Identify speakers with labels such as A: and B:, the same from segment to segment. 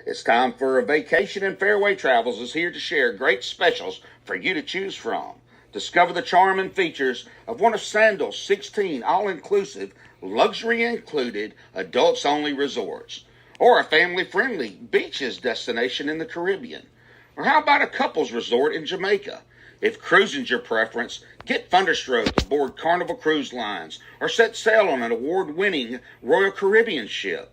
A: It's time for a vacation, and Fairway Travels is here to share great specials for you to choose from. Discover the charm and features of one of Sandals' 16 all-inclusive, luxury included, adults-only resorts, or a family-friendly beaches destination in the Caribbean. Or how about a couples resort in Jamaica? If cruising's your preference, get Thunderstroke aboard Carnival Cruise Lines or set sail on an award-winning Royal Caribbean ship.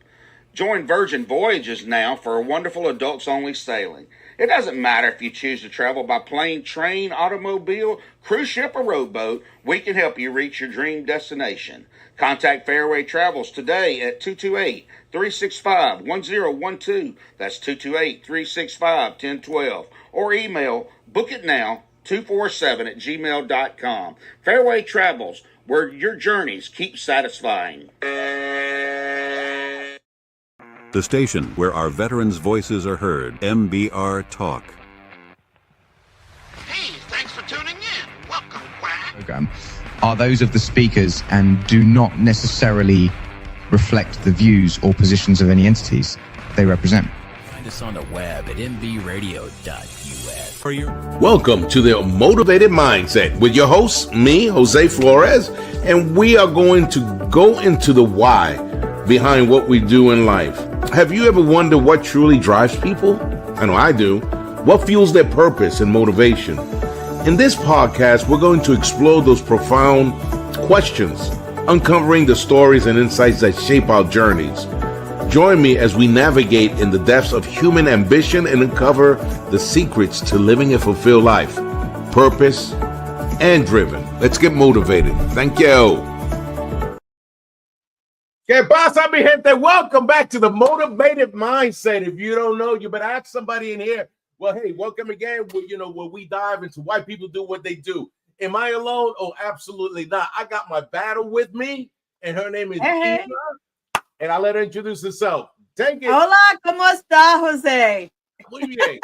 A: Join Virgin Voyages now for a wonderful adults-only sailing. It doesn't matter if you choose to travel by plane, train, automobile, cruise ship, or rowboat, we can help you reach your dream destination. Contact Fairway Travels today at 228-365-1012. That's 228-365-1012. Or email bookitnow247@gmail.com. Fairway Travels, where your journeys keep satisfying.
B: The station where our veterans' voices are heard, MBR Talk.
C: Hey, thanks for tuning in. Welcome, Quack.
D: Program are those of the speakers and do not necessarily reflect the views or positions of any entities they represent.
E: Find us on the web at mbradio.us.
F: Welcome to the Motivated Mindset with your host, me, Jose Flores, and we are going to go into the why behind what we do in life. Have you ever wondered what truly drives people? I know I do. What fuels their purpose and motivation? In this podcast, we're going to explore those profound questions, uncovering the stories and insights that shape our journeys. Join me as we navigate in the depths of human ambition and uncover the secrets to living a fulfilled life, purpose, and driven. Let's get motivated. Thank you.
G: ¿Qué pasa, mi gente? Welcome back to the Motivated Mindset. If you don't know, you better ask somebody in here. Well, hey, welcome again. Where we dive into why people do what they do. Am I alone? Oh, absolutely not. I got my battle with me, and her name is Eva, and I'll let her introduce herself. Take it.
H: Hola, ¿cómo está, Jose?
G: Muy bien.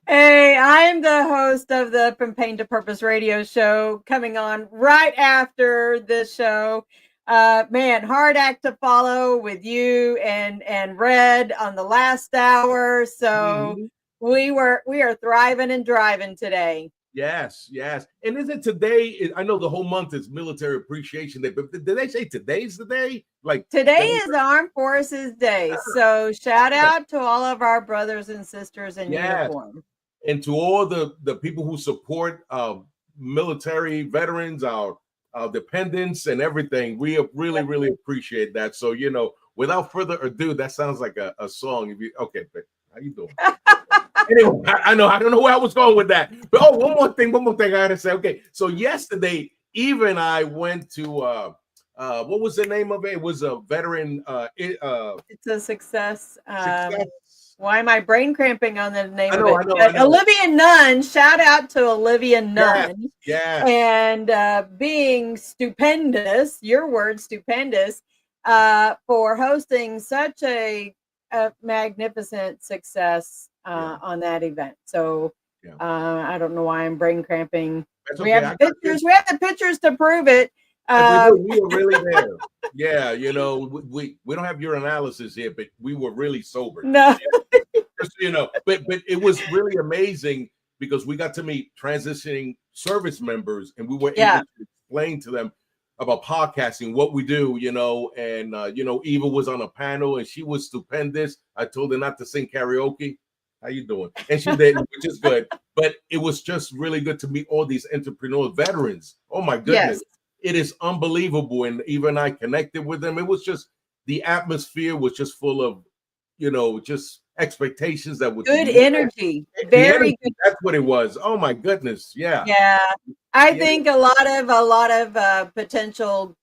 H: Hey, I'm the host of the From Pain to Purpose radio show, coming on right after this show. Man, hard act to follow with you and Red on the last hour. So we are thriving and driving today.
G: Yes. And is it today? I know the whole month is Military Appreciation Day, but did they say today's the day? Like
H: today is the Armed Forces Day. So shout out to all of our brothers and sisters in uniform.
G: And to all the people who support military veterans, our dependents and everything. We really, really appreciate that. So, without further ado, that sounds like a song. Okay, but how you doing? Anyway, I don't know where I was going with that. But one more thing I gotta say. Okay, so yesterday, Eva and I went to what was the name of it? It was a veteran.
H: It's a success. Why am I brain cramping on the name of it?
G: I know.
H: Olivia Nunn. Shout out to Olivia Nunn.
G: Yeah.
H: And being stupendous. Your word, stupendous. For hosting such a magnificent success on that event. So I don't know why I'm brain cramping.
G: Okay.
H: We have the pictures. We have the pictures to prove it.
G: We were really there. Yeah, we don't have your analysis here, but we were really sober.
H: No,
G: just but it was really amazing because we got to meet transitioning service members, and we were able to explain to them about podcasting, what we do, and Eva was on a panel and she was stupendous. I told her not to sing karaoke. How you doing? And she did, which is good. But it was just really good to meet all these entrepreneur veterans. Oh my goodness.
H: Yes.
G: It is unbelievable. And Eva and I connected with them. It was just, the atmosphere was just full of, just expectations that would
H: good energy. Very good.
G: That's what it was. Oh my goodness. Yeah.
H: Yeah. I think a lot of potential,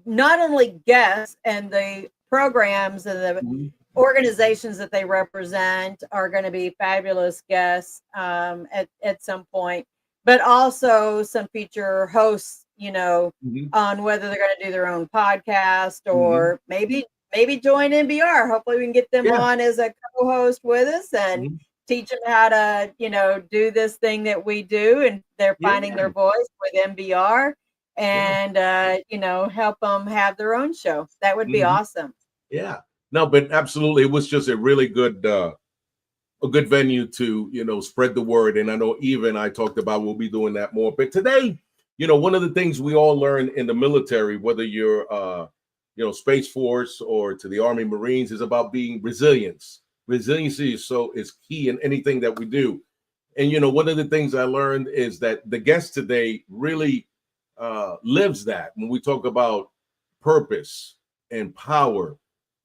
H: not only guests and the programs and the organizations that they represent are going to be fabulous guests at some point, but also some feature hosts, on whether they're going to do their own podcast or maybe join MBR. Hopefully we can get them on as a co-host with us and teach them how to, do this thing that we do, and they're finding their voice with MBR and, help them have their own show. That would be awesome.
G: Yeah. No, but absolutely, it was just a really good a good venue to spread the word. And I know Eva and I talked about we'll be doing that more. But today, one of the things we all learn in the military, whether you're Space Force or to the Army Marines, is about being resilience. Resiliency is key in anything that we do. And one of the things I learned is that the guest today really lives that when we talk about purpose and power.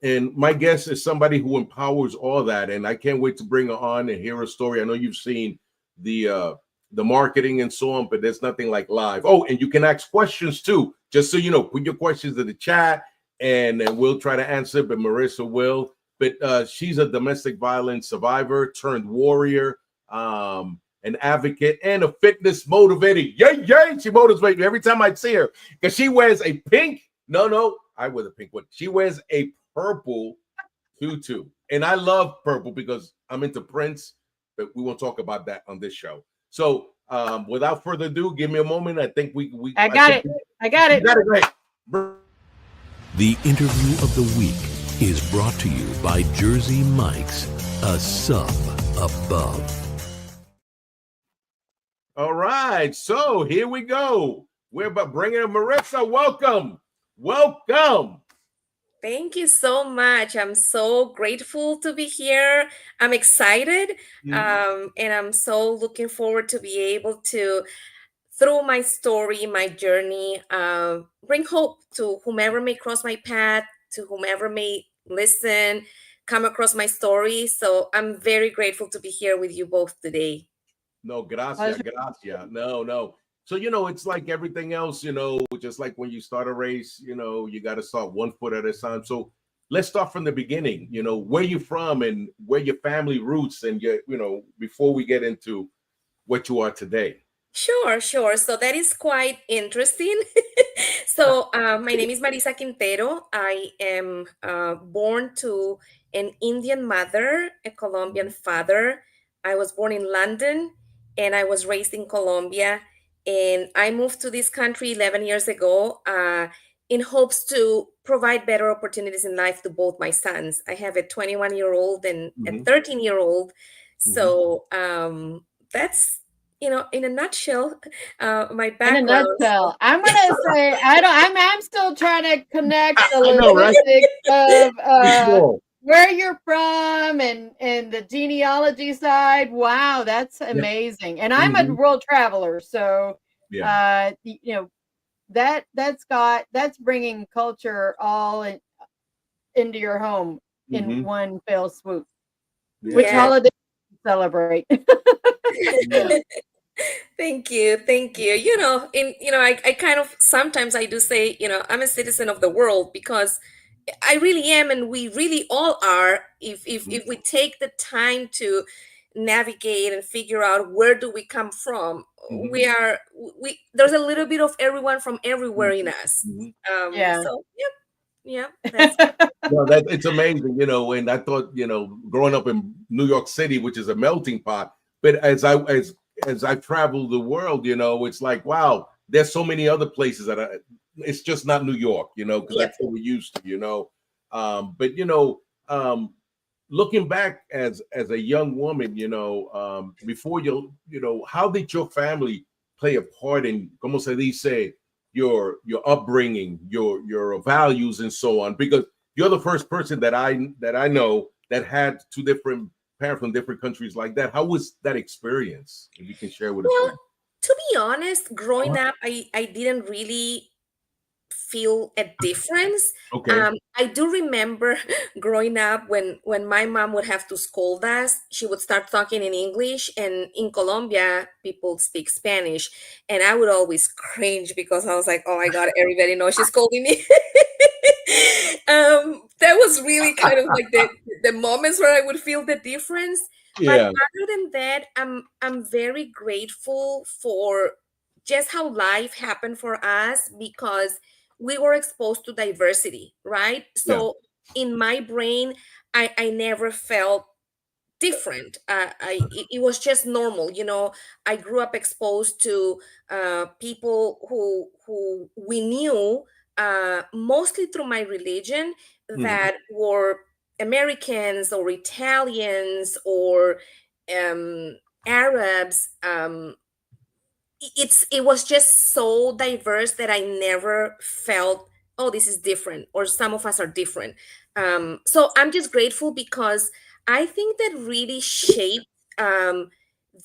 G: And my guest is somebody who empowers all that. And I can't wait to bring her on and hear her story. I know you've seen the marketing and so on, but there's nothing like live. Oh, and you can ask questions too. Just so you know, put your questions in the chat and we'll try to answer, but Marissa will. But she's a domestic violence survivor turned warrior, an advocate, and a fitness motivator. Yay! She motivates me every time I see her because she wears a pink. No, I wear the pink one. She wears a purple tutu, and I love purple because I'm into Prince, but we won't talk about that on this show. So without further ado, give me a moment. I think we
H: I got it.
G: Great.
E: The interview of the week is brought to you by Jersey Mike's, a sub above.
G: All right, so here we go. We're about bringing in Marissa. Welcome.
I: Thank you so much. I'm so grateful to be here. I'm excited, and I'm so looking forward to be able to, through my story, my journey, bring hope to whomever may cross my path, to whomever may listen, come across my story. So I'm very grateful to be here with you both today.
G: No, gracias. No. So, it's like everything else, just like when you start a race, you got to start 1 foot at a time. So let's start from the beginning, where you from and where your family roots and before we get into what you are today.
I: Sure. So that is quite interesting. So my name is Marisa Quintero. I am born to an Indian mother, a Colombian father. I was born in London and I was raised in Colombia. And I moved to this country 11 years ago in hopes to provide better opportunities in life to both my sons. I have a 21-year-old and a 13-year-old. So that's, in a nutshell, my background.
H: In a nutshell, I'm gonna say I'm still trying to connect the logistics of where you're from and the genealogy side. Wow, that's amazing. And I'm a world traveler, so that's bringing culture all into your home in one fell swoop. Which holiday do you celebrate?
I: Thank you. I kind of sometimes I do say, I'm a citizen of the world because I really am, and we really all are. If we take the time to navigate and figure out where do we come from, there's a little bit of everyone from everywhere in us. So
G: it's amazing, and I thought, growing up in New York City, which is a melting pot, but as I travel the world, it's like, wow, there's so many other places that it's just not New York, because that's what we're used to, but looking back as a young woman, before how did your family play a part in, como se dice, your upbringing, your values and so on? Because you're the first person that I know that had two different parents from different countries like that. How was that experience? If you can share with us.
I: Well, to be honest, growing up, I didn't really feel a difference.
G: Okay.
I: I do remember growing up when my mom would have to scold us, she would start talking in English, and in Colombia people speak Spanish, and I would always cringe because I was like, oh my God, everybody knows she's scolding me. That was really kind of like the moments where I would feel the difference. But other than that, I'm very grateful for just how life happened for us, because we were exposed to diversity, right? So in my brain, I never felt different. It was just normal. I grew up exposed to people who we knew, mostly through my religion, that were Americans or Italians or Arabs. It was just so diverse that I never felt, oh, this is different, or some of us are different. So I'm just grateful because I think that really shaped the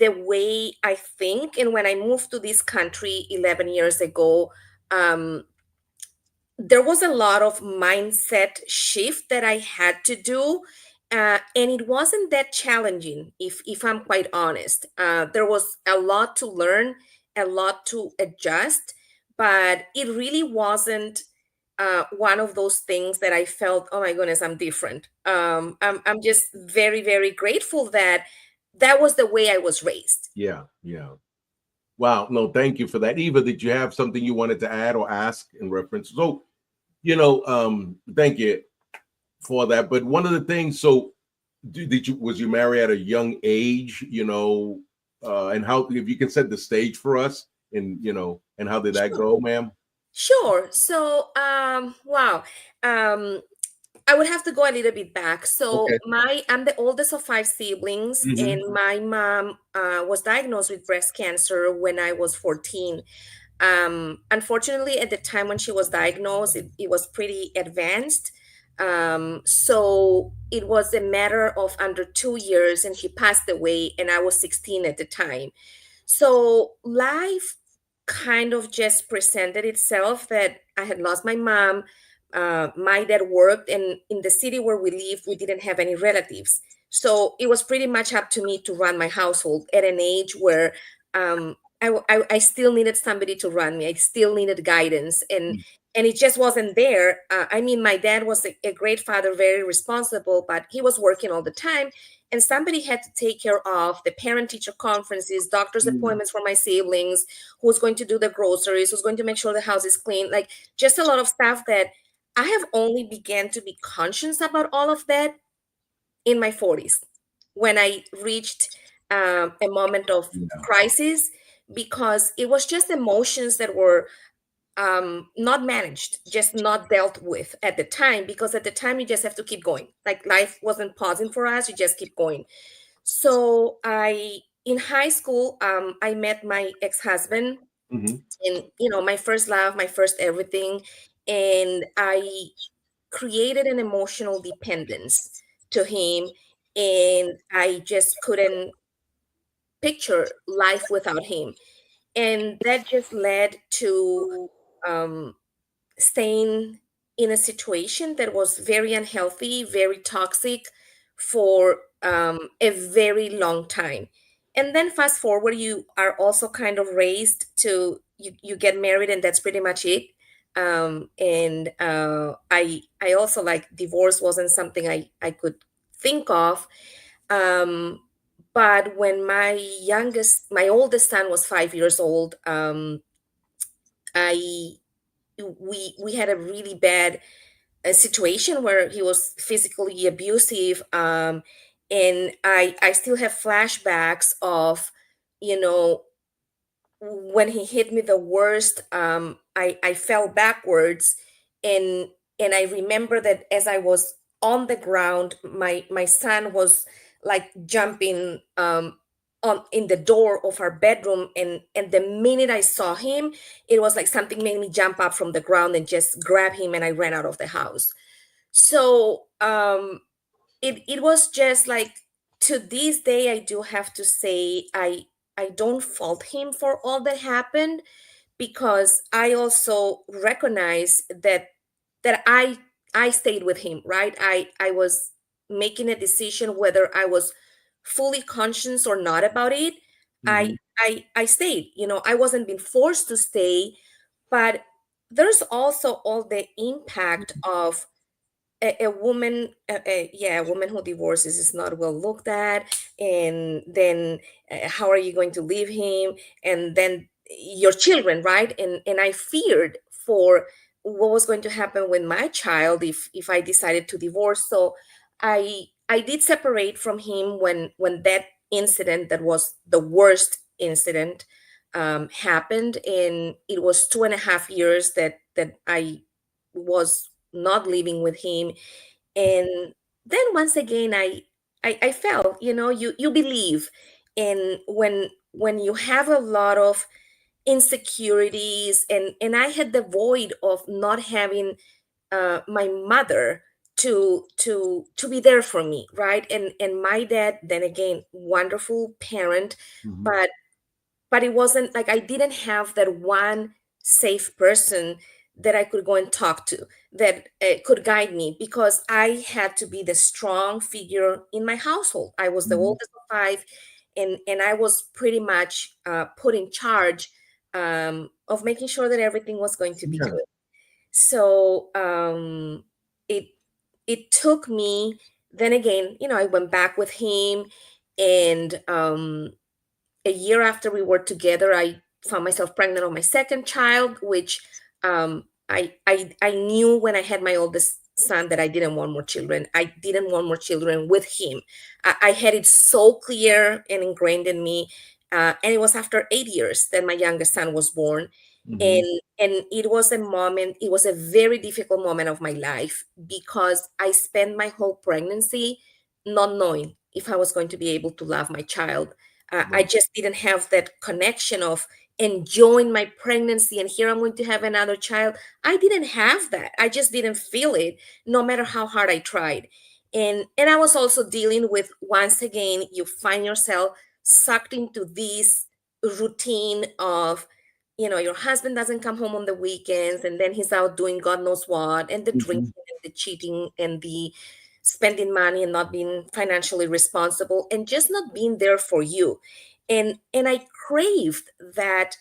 I: way I think. And when I moved to this country 11 years ago, um, there was a lot of mindset shift that I had to do. And it wasn't that challenging, if I'm quite honest. There was a lot to learn, a lot to adjust, but it really wasn't one of those things that I felt, oh my goodness, I'm different. I'm just very, very grateful that that was the way I was raised.
G: Yeah, yeah. Wow. No, thank you for that. Eva, did you have something you wanted to add or ask in reference? So, thank you for that. But one of the things, so was you married at a young age, and how, if you can set the stage for us, and and how did that go, ma'am?
I: Sure. So, wow. I would have to go a little bit back. So,
G: Okay.
I: I'm the oldest of 5 siblings, and my mom was diagnosed with breast cancer when I was 14. Unfortunately, at the time when she was diagnosed, it was pretty advanced. So it was a matter of under 2 years, and she passed away, and I was 16 at the time. So life kind of just presented itself that I had lost my mom. My dad worked, and in the city where we lived, we didn't have any relatives. So it was pretty much up to me to run my household at an age where I still needed somebody to run me. I still needed guidance, and it just wasn't there. I mean, my dad was a great father, very responsible, but he was working all the time, and somebody had to take care of the parent-teacher conferences, doctor's appointments for my siblings, who's going to do the groceries, who's going to make sure the house is clean, like just a lot of stuff that I have only began to be conscious about all of that in my 40s when I reached a moment of crisis, because it was just emotions that were not managed, just not dealt with at the time, because at the time you just have to keep going. Like life wasn't pausing for us, you just keep going. So in high school, I met my ex-husband, and my first love, my first everything, and I created an emotional dependence to him, and I just couldn't picture life without him. And that just led to staying in a situation that was very unhealthy, very toxic for a very long time. And then fast forward, you are also kind of raised to you get married, and that's pretty much it. And I also, like, divorce wasn't something I could think of. But when my oldest son was 5 years old, I we had a really bad situation where he was physically abusive, and I still have flashbacks of, you know, when he hit me the worst. I fell backwards, and I remember that as I was on the ground, my son was like jumping on in the door of our bedroom, and the minute I saw him, it was like something made me jump up from the ground and just grab him, and I ran out of the house. So it was just like, to this day, I do have to say I don't fault him for all that happened, because I also recognize that I stayed with him, right? I was making a decision whether I was fully conscious or not about it. I stayed. I wasn't being forced to stay, but there's also all the impact of a woman, a woman who divorces is not well looked at, and then how are you going to leave him, and then your children, right? And I feared for what was going to happen with my child if I decided to divorce. So I did separate from him when that incident, that was the worst incident, happened, and it was 2.5 years that I was not living with him. And then once again, I felt, you believe in when you have a lot of insecurities, and I had the void of not having my mother to be there for me, right? And my dad, then again, wonderful parent, but it wasn't like I didn't have that one safe person that I could go and talk to, that could guide me, because I had to be the strong figure in my household. I was the oldest of five, and I was pretty much put in charge of making sure that everything was going to be good. So it took me, then again, I went back with him, and a year after we were together, I found myself pregnant on my second child, which I knew when I had my oldest son that I didn't want more children. I didn't want more children with him. I had it so clear and ingrained in me. And it was after 8 years that my youngest son was born. And it was a very difficult moment of my life, because I spent my whole pregnancy not knowing if I was going to be able to love my child. I just didn't have that connection of enjoying my pregnancy, and here I'm going to have another child. I didn't have that. I just didn't feel it, no matter how hard I tried. And I was also dealing with, once again, you find yourself sucked into this routine of, your husband doesn't come home on the weekends, and then he's out doing God knows what, and the drinking and the cheating and the spending money and not being financially responsible, and just not being there for you. And I craved that,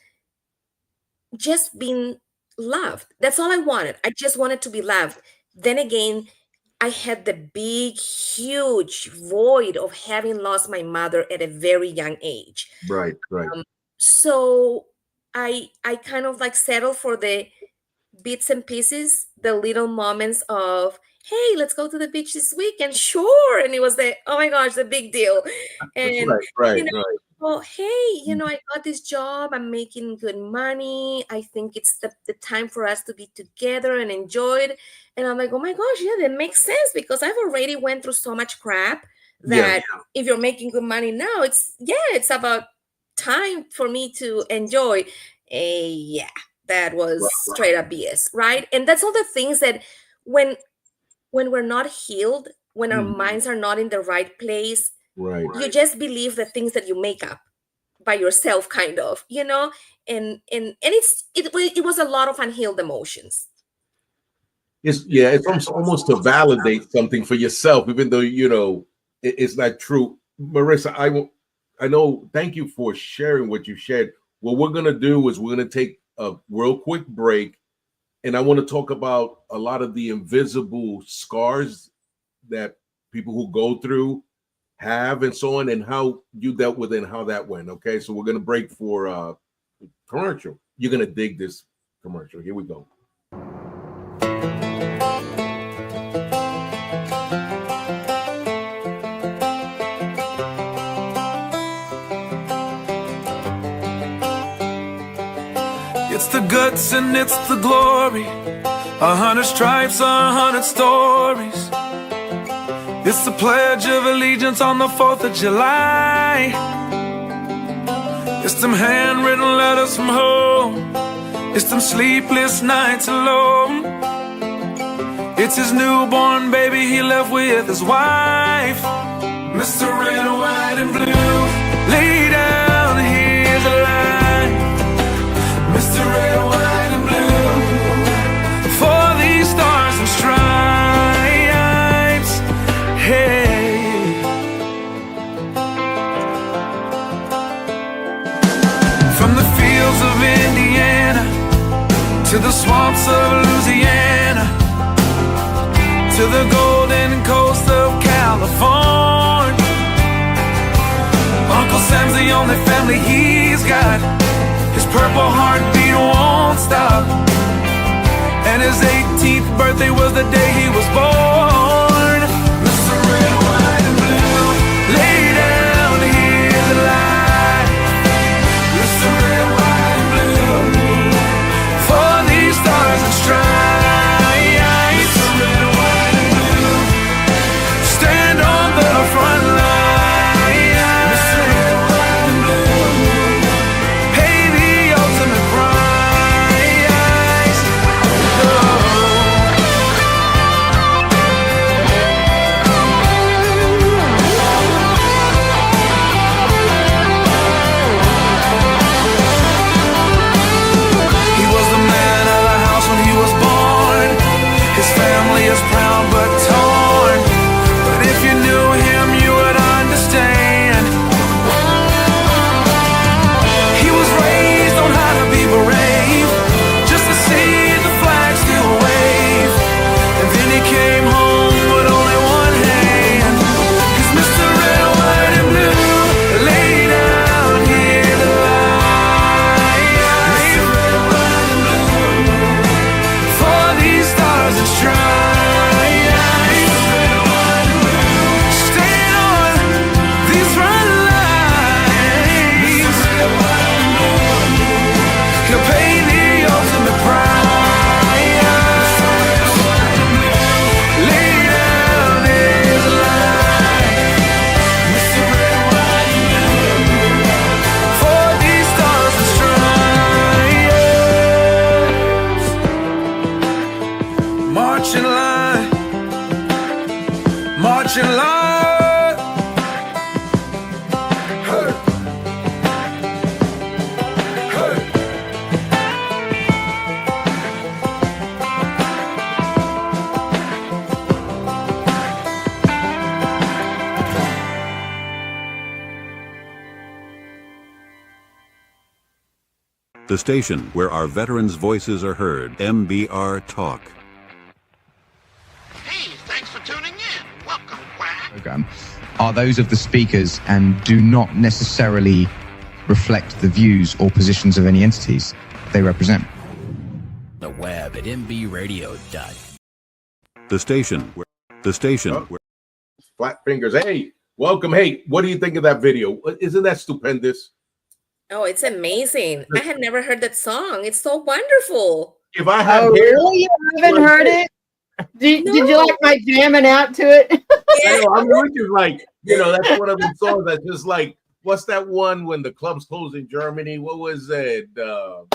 I: just being loved. That's all I wanted. I just wanted to be loved. Then again, I had the big, huge void of having lost my mother at a very young age.
G: Right.
I: So I kind of like settled for the bits and pieces, the little moments of, hey, let's go to the beach this weekend. Sure. And it was oh my gosh, the big deal. And
G: right.
I: Oh, hey, I got this job. I'm making good money. I think it's the time for us to be together and enjoy it. And I'm like, oh my gosh, yeah, that makes sense, because I've already went through so much crap that if you're making good money now, it's about time for me to enjoy. That was straight up BS, right? And that's all the things that when we're not healed, when our minds are not in the right place, you just believe the things that you make up by yourself, kind of, and it was a lot of unhealed emotions.
G: It's almost to validate something for yourself, even though it's not true. Marissa, I know. Thank you for sharing what you shared. What we're gonna do is we're gonna take a real quick break, and I want to talk about a lot of the invisible scars that people who go through have, and so on, and how you dealt with it and how that went. Okay, so we're gonna break for commercial. You're gonna dig this commercial. Here we go.
J: It's the guts and it's the glory. 100 stripes, 100 stories. It's the Pledge of Allegiance on the 4th of July. It's them handwritten letters from home. It's them sleepless nights alone. It's his newborn baby he left with his wife. Mr. Red, White, and Blue, lay down, here's a line. Mr. Red, White, and Blue, for these stars and stripes. Hey, from the fields of Indiana to the swamps of Louisiana, to the golden coast of California, Uncle Sam's the only family he's got. His purple heartbeat won't stop, and his 18th birthday was the day he was born. Mr. Red, White, and Blue, lay down, here's the light. Mr. Red, White, and Blue, for these stars and stripes. Mr. Red, White, and Blue, marching line. Hey. Hey.
B: The station where our veterans' voices are heard. MBR Talk.
C: Hey, thanks for tuning in. Welcome, Quack.
D: Program are those of the speakers and do not necessarily reflect the views or positions of any entities they represent.
E: The web at mbradio.com.
B: The station where
G: Flat fingers. Hey, welcome. Hey, what do you think of that video? Isn't that stupendous?
I: Oh, it's amazing. I had never heard that song. It's so wonderful.
G: If I had
H: Oh, really? You haven't heard it? Did you like my jamming out to it?
G: I know, I'm with you. Like, that's one of the songs that's just like, what's that one when the clubs closed in Germany? What was it? The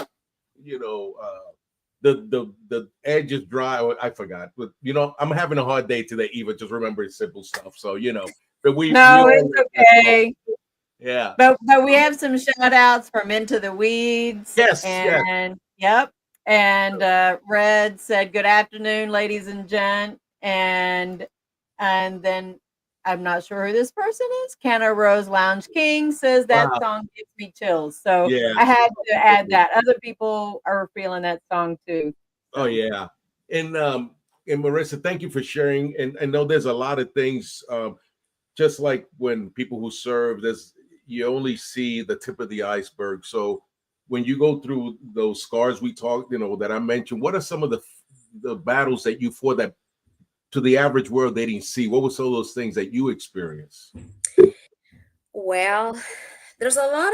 G: edge is dry. I forgot. But I'm having a hard day today, Eva. Just remembering simple stuff. So but
H: It's okay.
G: Yeah.
H: But we have some shout outs from Into the Weeds.
G: Yes.
H: And yep. And Red said, "Good afternoon, ladies and gent." And then I'm not sure who this person is. Canna Rose Lounge King says that song gives me chills. So I had to add that. Other people are feeling that song too.
G: Oh yeah. And Marissa, thank you for sharing. And I know there's a lot of things. Just like when people who serve, you only see the tip of the iceberg. So when you go through those scars we talked, that I mentioned, what are some of the battles that you fought that to the average world they didn't see? What were some of those things that you experienced?
I: Well, there's a lot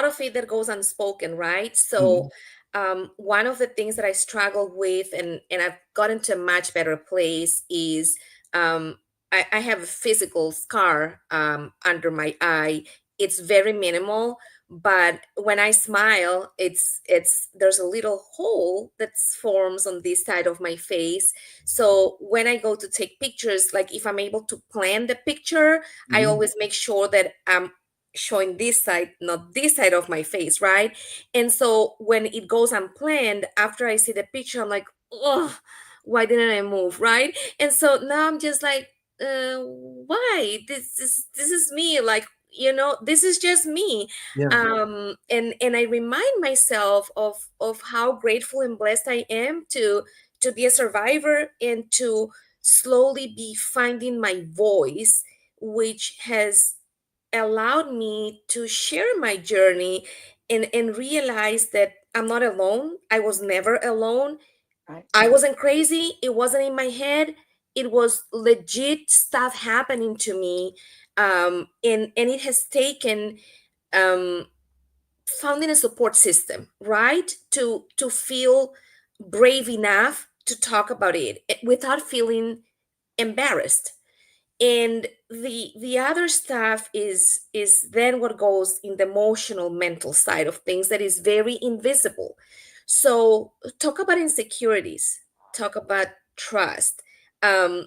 I: of it that goes unspoken, right? So one of the things that I struggled with and I've gotten to a much better place is I have a physical scar under my eye. It's very minimal, but when I smile, there's a little hole that forms on this side of my face. So when I go to take pictures, like if I'm able to plan the picture, I always make sure that I'm showing this side, not this side of my face, right? And so when it goes unplanned, after I see the picture, I'm like, oh, why didn't I move, right? And so now I'm just like, why this is me, like this is just me. And I remind myself of how grateful and blessed I am to be a survivor and to slowly be finding my voice, which has allowed me to share my journey and realize that I'm not alone. I was never alone.
H: Right.
I: I wasn't crazy. It wasn't in my head. It was legit stuff happening to me. And it has taken founding a support system, right? To feel brave enough to talk about it without feeling embarrassed. And the other stuff is then what goes in the emotional, mental side of things that is very invisible. So talk about insecurities, talk about trust. I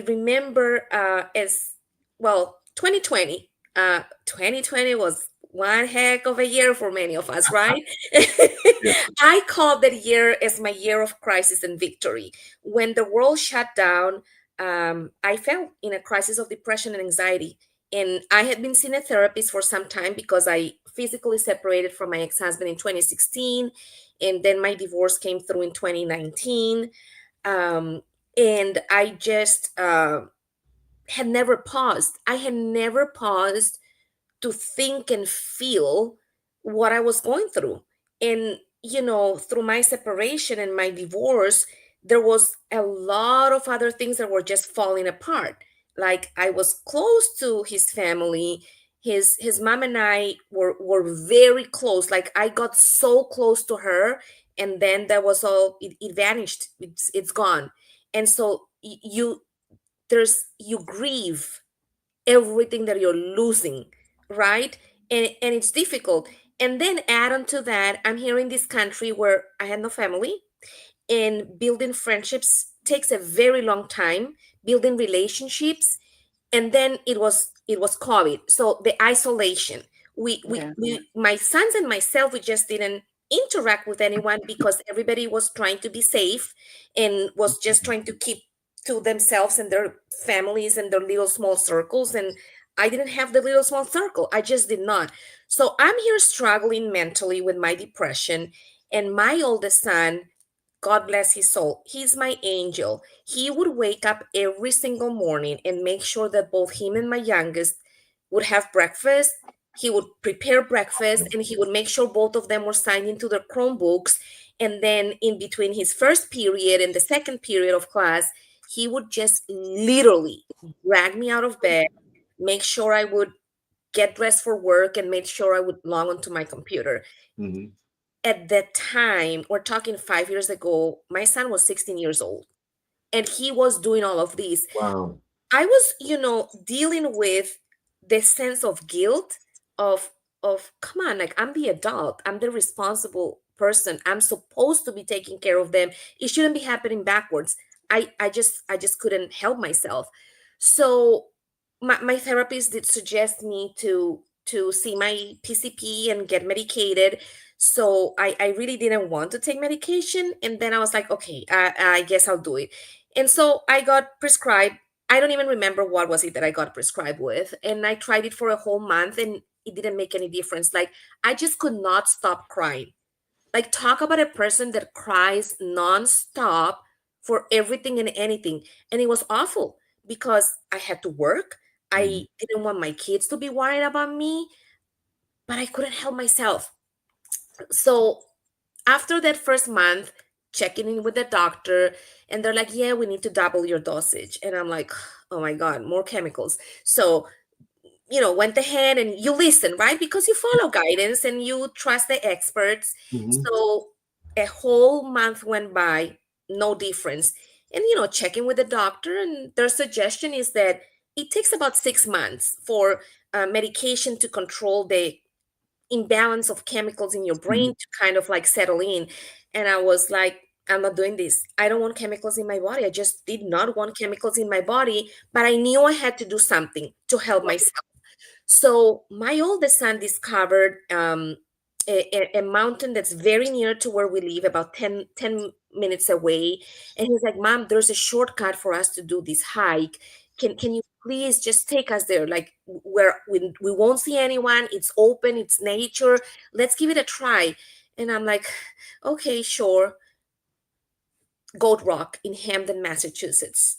I: remember as well 2020. 2020 was one heck of a year for many of us, right? I call that year as my year of crisis and victory. When the world shut down, I fell in a crisis of depression and anxiety. And I had been seeing a therapist for some time because I physically separated from my ex-husband in 2016. And then my divorce came through in 2019. And I just had never paused. I had never paused to think and feel what I was going through. And, through my separation and my divorce, there was a lot of other things that were just falling apart. Like I was close to his family. His mom and I were very close. Like I got so close to her, and then that was all, it vanished. It's gone. And so you grieve everything that you're losing, right? And it's difficult. And then add on to that, I'm here in this country where I had no family, and building friendships takes a very long time building relationships. And then it was COVID. So the isolation. We my sons and myself, we just didn't interact with anyone because everybody was trying to be safe and was just trying to keep to themselves and their families and their little small circles. And I didn't have the little small circle. I just did not. So I'm here struggling mentally with my depression. And my oldest son, God bless his soul, he's my angel. He would wake up every single morning and make sure that both him and my youngest would have breakfast. He would prepare breakfast and he would make sure both of them were signed into their Chromebooks. And then in between his first period and the second period of class, he would just literally drag me out of bed, make sure I would get dressed for work, and make sure I would log onto my computer.
G: Mhm.
I: At that time, we're talking 5 years ago, my son was 16 years old and he was doing all of these.
G: Wow.
I: I was, dealing with the sense of guilt of come on, like I'm the adult, I'm the responsible person, I'm supposed to be taking care of them. It shouldn't be happening backwards. I just couldn't help myself. So my therapist did suggest me to see my PCP and get medicated. So I really didn't want to take medication. And then I was like, okay, I guess I'll do it. And so I got prescribed. I don't even remember what was it that I got prescribed with. And I tried it for a whole month and it didn't make any difference. Like I just could not stop crying. Like talk about a person that cries nonstop for everything and anything. And it was awful because I had to work. I didn't want my kids to be worried about me, but I couldn't help myself. So after that first month, checking in with the doctor, and they're like, yeah, we need to double your dosage. And I'm like, oh my God, more chemicals. So, went ahead and you listen, right? Because you follow guidance and you trust the experts. So a whole month went by, no difference. And, checking with the doctor, and their suggestion is that it takes about 6 months for medication to control the imbalance of chemicals in your brain to kind of like settle in. And I was like, I'm not doing this. I don't want chemicals in my body. I just did not want chemicals in my body, but I knew I had to do something to help myself. So my oldest son discovered a mountain that's very near to where we live, about 10 minutes away. And he's like, Mom, there's a shortcut for us to do this hike. Can you please just take us there? Like where we won't see anyone. It's open. It's nature. Let's give it a try. And I'm like, okay, sure. Goat Rock in Hamden, Massachusetts.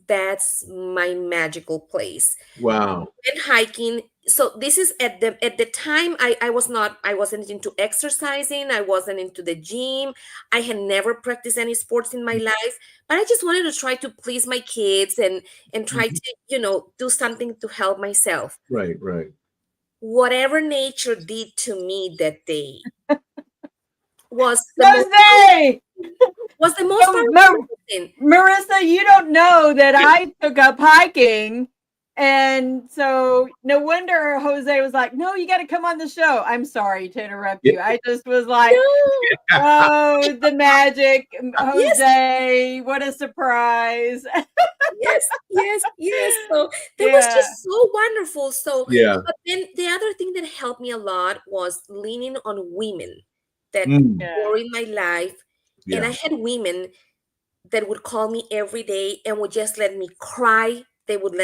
I: That's my magical place.
G: Wow.
I: And hiking. So this is at the time I wasn't into exercising. I wasn't into the gym. I had never practiced any sports in my life, but I just wanted to try to please my kids and try to, do something to help myself.
G: Right.
I: Whatever nature did to me that day was the most powerful thing.
H: Marissa, you don't know that I took up hiking. And so no wonder Jose was like, no, you got to come on the show. I'm sorry to interrupt you. I just was like, oh, the magic. Jose, what a surprise.
I: Yes. So that was just so wonderful. So, but then the other thing that helped me a lot was leaning on women that were in my life. And I had women that would call me every day and would just let me cry. They would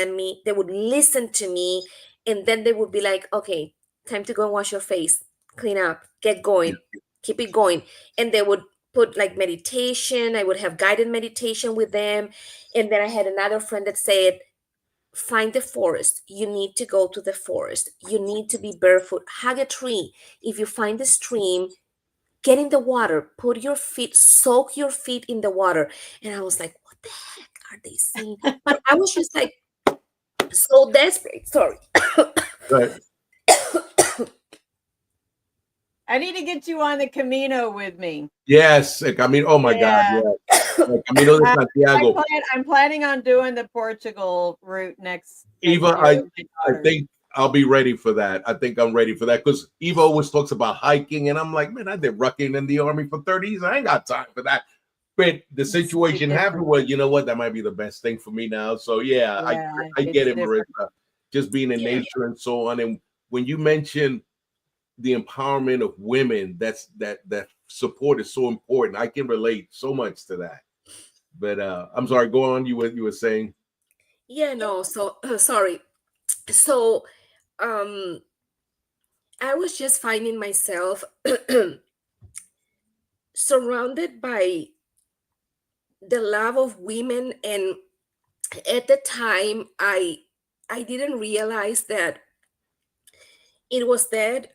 I: listen to me. And then they would be like, okay, time to go and wash your face, clean up, get going, keep it going. And they would put like meditation. I would have guided meditation with them. And then I had another friend that said, find the forest. You need to go to the forest. You need to be barefoot, hug a tree. If you find a stream, get in the water, soak your feet in the water. And I was like, what the heck are they saying? But I was just like, so desperate. Sorry.
G: Right.
H: I need to get you on the Camino with me.
G: Yes. I mean, oh my God. Yes. Camino de Santiago.
H: I'm planning on doing the Portugal route next.
G: Eva, I think I'll be ready for that. I think I'm ready for that because Eva always talks about hiking, and I'm like, man, I did rucking in the Army for 30 years. I ain't got time for that. but the situation happened. Well, you know what? That might be the best thing for me now. So yeah, I get it,
H: different.
G: Marissa. Just being in nature and so on. And when you mention the empowerment of women, that support is so important. I can relate so much to that. But I'm sorry, go on. You were saying.
I: Yeah, no, so sorry. So I was just finding myself surrounded by the love of women, and at the time I didn't realize that it was that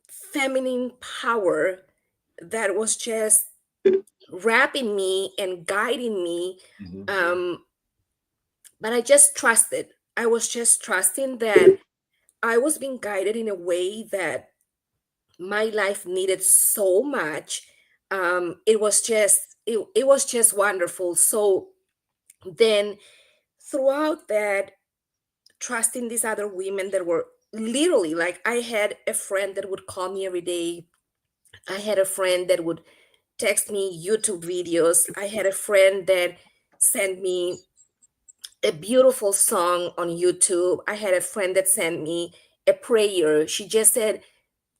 I: feminine power that was just wrapping me and guiding me. But I just trusted. I was just trusting that I was being guided in a way that my life needed so much. It was just wonderful. So then throughout that, trusting these other women that were literally like, I had a friend that would call me every day. I had a friend that would text me YouTube videos. I had a friend that sent me a beautiful song on YouTube. I had a friend that sent me a prayer. She just said,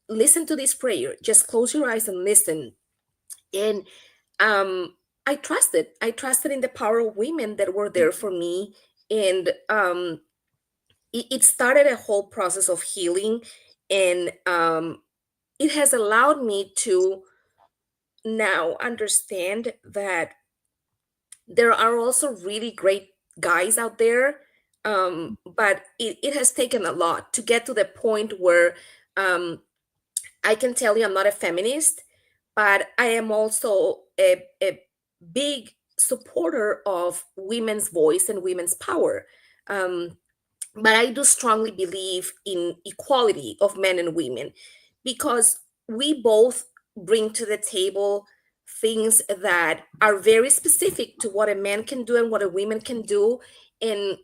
I: listen to this prayer. Just close your eyes and listen. And I trusted in the power of women that were there for me. And it started a whole process of healing. And it has allowed me to now understand that there are also really great guys out there. But it has taken a lot to get to the point where I can tell you I'm not a feminist, but I am also a big supporter of women's voice and women's power. But I do strongly believe in equality of men and women, because we both bring to the table things that are very specific to what a man can do and what a woman can do. And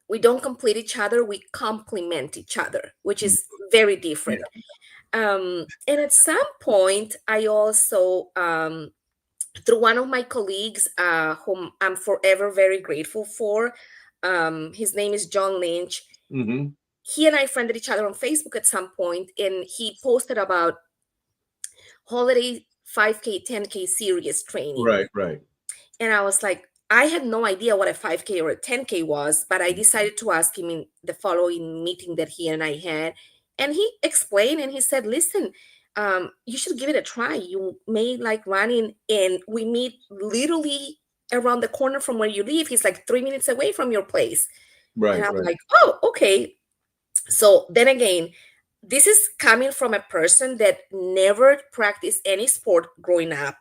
I: we don't complete each other, we complement each other, which is very different. And at some point, I also, through one of my colleagues, whom I'm forever very grateful for, his name is John Lynch. He and I friended each other on Facebook at some point, and he posted about holiday 5K, 10K series training.
G: Right.
I: And I was like, I had no idea what a 5K or a 10K was, but I decided to ask him in the following meeting that he and I had. And he explained, and he said, listen, you should give it a try. You may like running, and we meet literally around the corner from where you live. He's like 3 minutes away from your place. And I'm like, oh, okay. So then again, this is coming from a person that never practiced any sport growing up,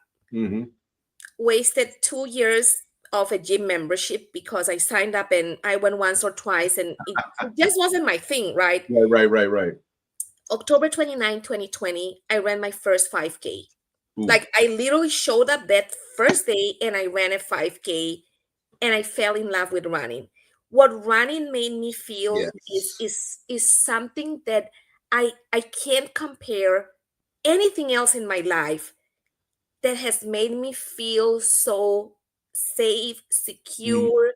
I: wasted 2 years of a gym membership because I signed up and I went once or twice, and it just wasn't my thing, right?
G: Right.
I: October 29, 2020, I ran my first 5K. Like, I literally showed up that first day and I ran a 5K, and I fell in love with running. What running made me feel is something that I can't compare anything else in my life that has made me feel so safe, secure,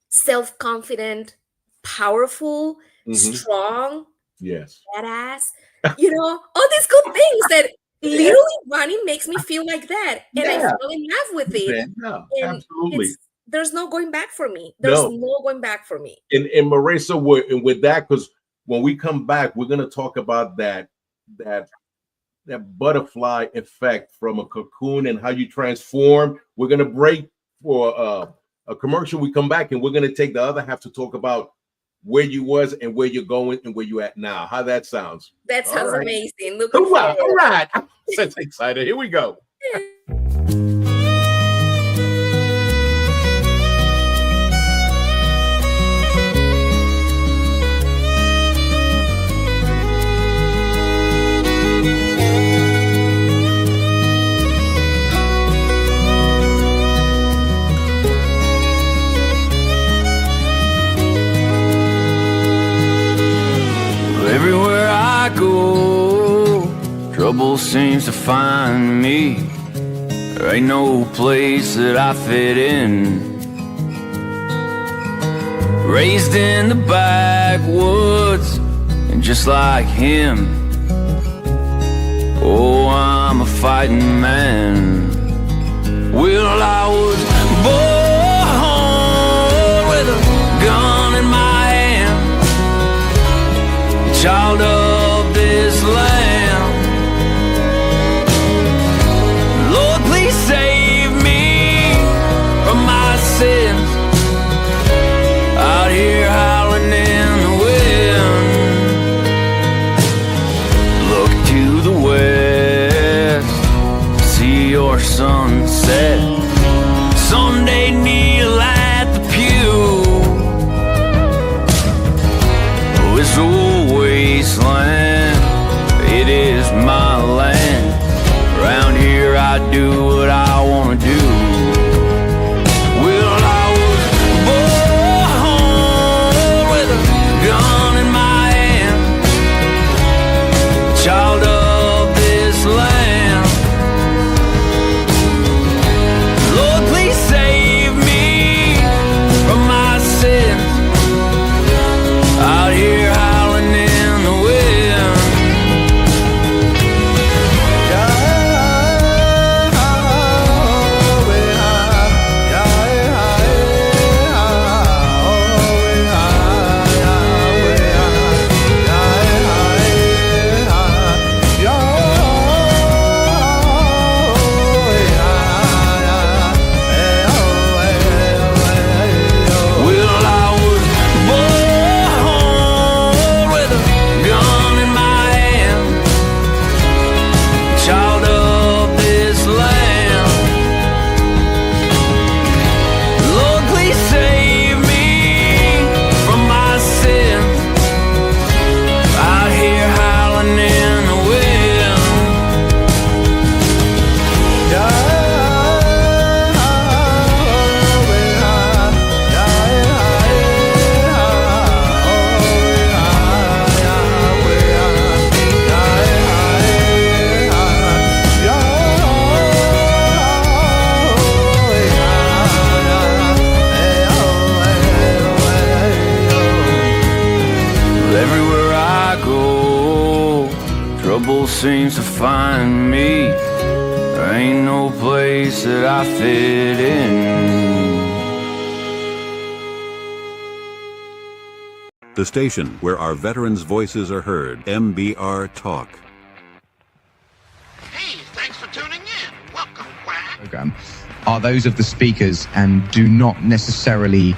I: self-confident, powerful, strong, badass, all these good things that literally running makes me feel like that. And I fell in love with it.
G: Absolutely.
I: There's no going back for me. There's no going back for me.
G: And Marissa, with that, because when we come back, we're going to talk about that butterfly effect from a cocoon and how you transform. We're going to break for a commercial. We come back and we're going to take the other half to talk about where you was and where you're going and where you at now. How that sounds?
I: That sounds amazing.
G: All right. I'm so excited. Here we go.
J: Everywhere I go, trouble
K: seems to find me. There ain't no place that I fit in. Raised in the backwoods, and just like him, oh, I'm a fighting man. Well, I was born with a gun in my hand, child of this land. Lord, please save me from my sins, out here howling in the wind. Look to the west, see your sunset. Someday kneel at the pew. This old wasteland, it is my land. Around here I do what I wanna do. Well, I was born with a gun in my hand, child of this land. Lord, please save me from my sins, out here howling in the wind. Well, I was born with a gun in my hand, child of this land. Lord, please save me from my sins, out here howling in the wind. Everywhere I go, trouble seems to find me. There ain't no place that I fit in.
B: The station where our veterans' voices are heard. MBR Talk.
C: Hey, thanks for tuning in. Welcome, Quack.
D: Program are those of the speakers and do not necessarily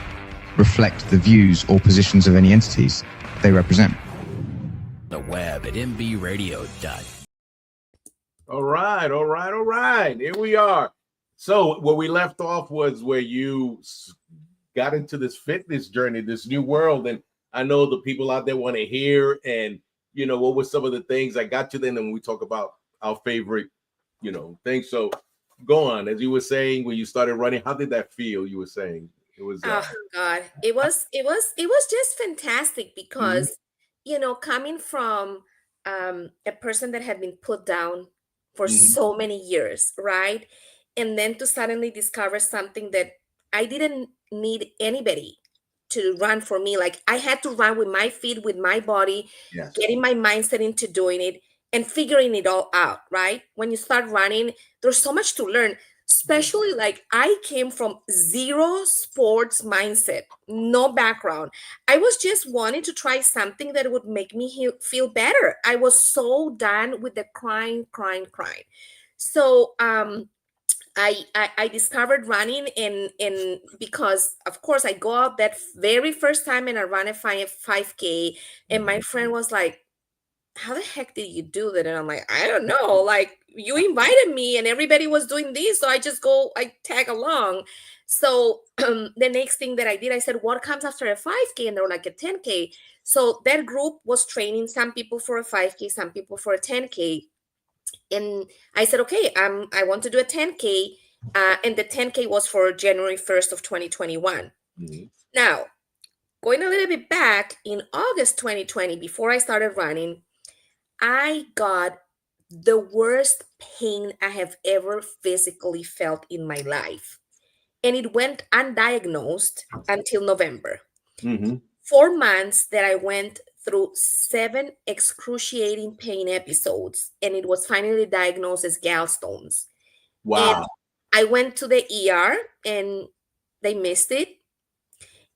D: reflect the views or positions of any entities they represent.
E: The web at mbradio.com.
G: All right. Here we are. So where we left off was where you got into this fitness journey, this new world. And I know the people out there want to hear, and, you know, what were some of the things I got you then, and we talk about our favorite, you know, things. So go on. As you were saying, when you started running, how did that feel? You were saying it was.
I: Oh God, it was just fantastic because, you know, coming from a person that had been put down for so many years, right? And then to suddenly discover something that I didn't need anybody to run for me. Like, I had to run with my feet, with my body,
G: Yes.
I: getting my mindset into doing it and figuring it all out, right? When you start running, there's so much to learn. Especially, like, I came from zero sports mindset, no background. I was just wanting to try something that would make me feel better. I was so done with the crying. So I discovered running, and because, of course, I go out that very first time and I ran a 5K, and my friend was like, how the heck did you do that? And I'm like, I don't know. Like, you invited me and everybody was doing this. So I tag along. So the next thing that I did, I said, what comes after a 5K? And they were like, a 10K. So that group was training some people for a 5K, some people for a 10K. And I said, okay, I want to do a 10K. And the 10K was for January 1st of 2021. Now, going a little bit back, in August 2020, before I started running, I got the worst pain I have ever physically felt in my life. And it went undiagnosed until November.
G: Mm-hmm.
I: 4 months that I went through 7 excruciating pain episodes, and it was finally diagnosed as gallstones.
G: Wow.
I: And I went to the ER and they missed it.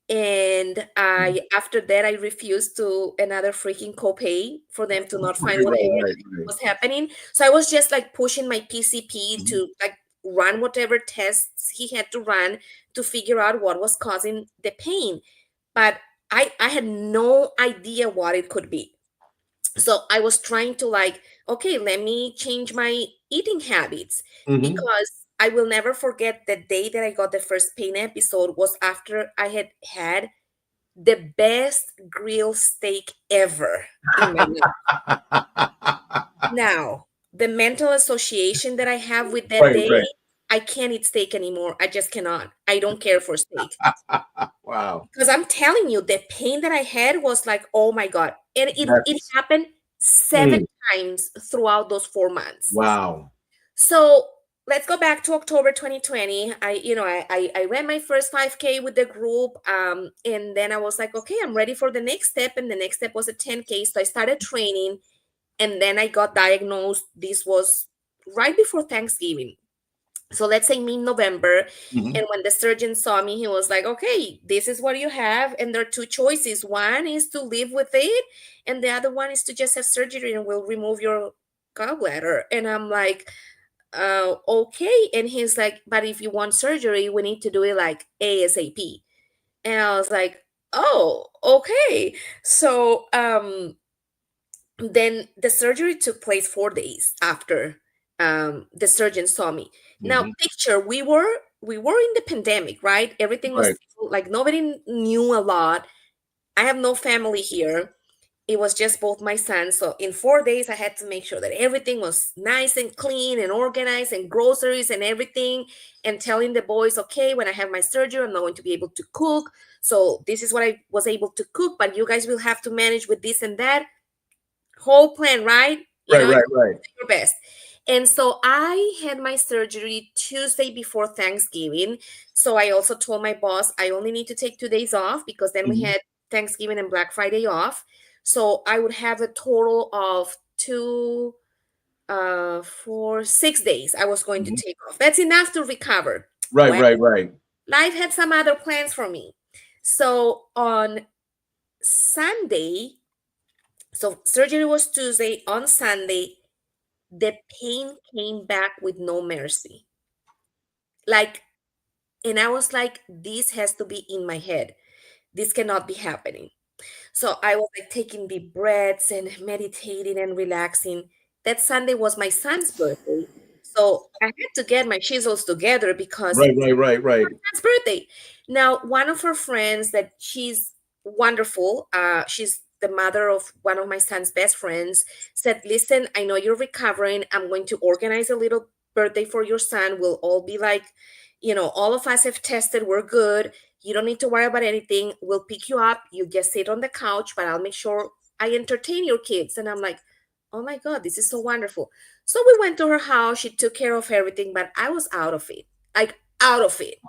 I: And after that, I refused to another freaking copay for them to not find whatever was happening. So I was just like pushing my PCP to like run whatever tests he had to run to figure out what was causing the pain. But I had no idea what it could be. So I was trying to like, okay, let me change my eating habits, because I will never forget the day that I got the first pain episode was after I had had the best grilled steak ever in my life. Now, the mental association that I have with that day, I can't eat steak anymore. I just cannot. I don't care for steak.
G: Wow.
I: Because I'm telling you, the pain that I had was like, oh my God. And it happened 7 times throughout those 4 months.
G: Wow.
I: So let's go back to October 2020. I ran my first 5K with the group. And then I was like, okay, I'm ready for the next step. And the next step was a 10K. So I started training, and then I got diagnosed. This was right before Thanksgiving. So let's say mid-November. And when the surgeon saw me, he was like, okay, this is what you have. And there are 2 choices. One is to live with it, and the other one is to just have surgery and we'll remove your gallbladder. And I'm like, okay. And he's like, but if you want surgery, we need to do it like ASAP. And I was like, oh, okay. So then the surgery took place 4 days after the surgeon saw me. Now, picture, we were in the pandemic, right? Everything was like, nobody knew a lot. I have no family here. It was just both my sons. So in 4 days, I had to make sure that everything was nice and clean and organized, and groceries and everything, and telling the boys, okay, when I have my surgery, I'm not going to be able to cook. So this is what I was able to cook, but you guys will have to manage with this and that. Whole plan, right?
G: Right.
I: Your best. And so I had my surgery Tuesday before Thanksgiving. So I also told my boss, I only need to take 2 days off, because then we had Thanksgiving and Black Friday off. So I would have a total of 6 days I was going to take off. That's enough to recover.
G: Right.
I: Life had some other plans for me. So on Sunday, so surgery was Tuesday, on Sunday, the pain came back with no mercy. Like, and I was like, this has to be in my head. This cannot be happening. So I was like taking deep breaths and meditating and relaxing. That Sunday was my son's birthday. So I had to get my chisels together, because
G: Right.
I: my son's birthday. Now, one of her friends, that she's wonderful, she's the mother of one of my son's best friends, said, listen, I know you're recovering. I'm going to organize a little birthday for your son. We'll all be like, all of us have tested. We're good. You don't need to worry about anything. We'll pick you up. You just sit on the couch, but I'll make sure I entertain your kids. And I'm like, oh my God, this is so wonderful. So we went to her house. She took care of everything, but I was out of it, like out of it.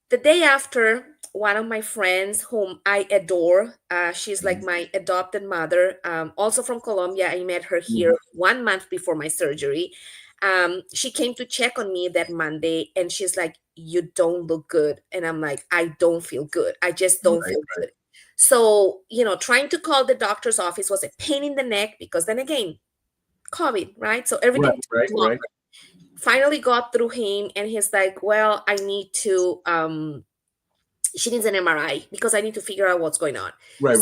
I: The day after, one of my friends whom I adore, she's like my adopted mother, also from Colombia. I met her here 1 month before my surgery. She came to check on me that Monday, and she's like, you don't look good. And I'm like, I don't feel good. I just don't feel good. So, trying to call the doctor's office was a pain in the neck, because then again, COVID, right? So everything
G: Right.
I: finally got through him, and he's like, well, I need to, she needs an MRI, because I need to figure out what's going on.
G: Right.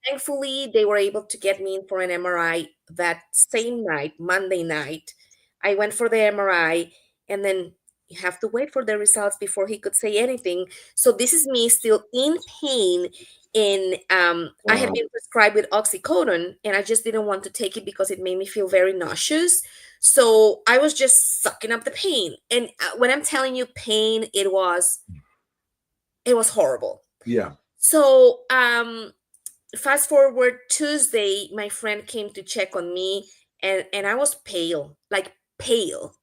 I: Thankfully, they were able to get me in for an MRI that same night, Monday night. I went for the MRI, and then you have to wait for the results before he could say anything. So this is me still in pain. And I had been prescribed with oxycodone, and I just didn't want to take it because it made me feel very nauseous. So I was just sucking up the pain. And when I'm telling you pain, it was horrible.
G: Yeah.
I: So fast forward Tuesday, my friend came to check on me, and I was pale, like pale.